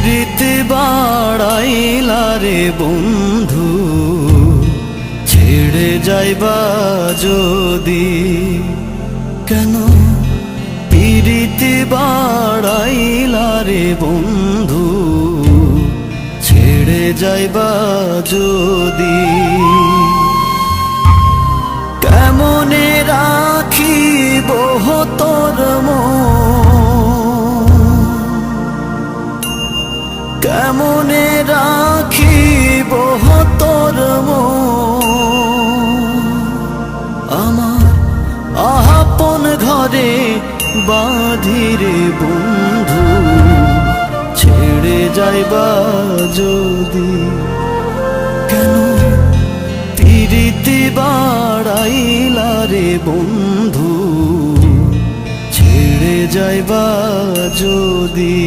পিরিতি বাড়াইলা রে বন্ধু, ছেড়ে যাইবা যদি। কেন পিরিতি বাড়াইলা রে বন্ধু, ছেড়ে যাইবা যদি। কেমনে রাখিব তোর মন, কেমনে রাখিব তোর মন। আমার আপন ঘরে বাঁধিরে বন্ধু, ছেড়ে যাইবা যদি। কেন পিরিতি বাড়াইলা রে বন্ধু, ছেড়ে যাইবা যদি।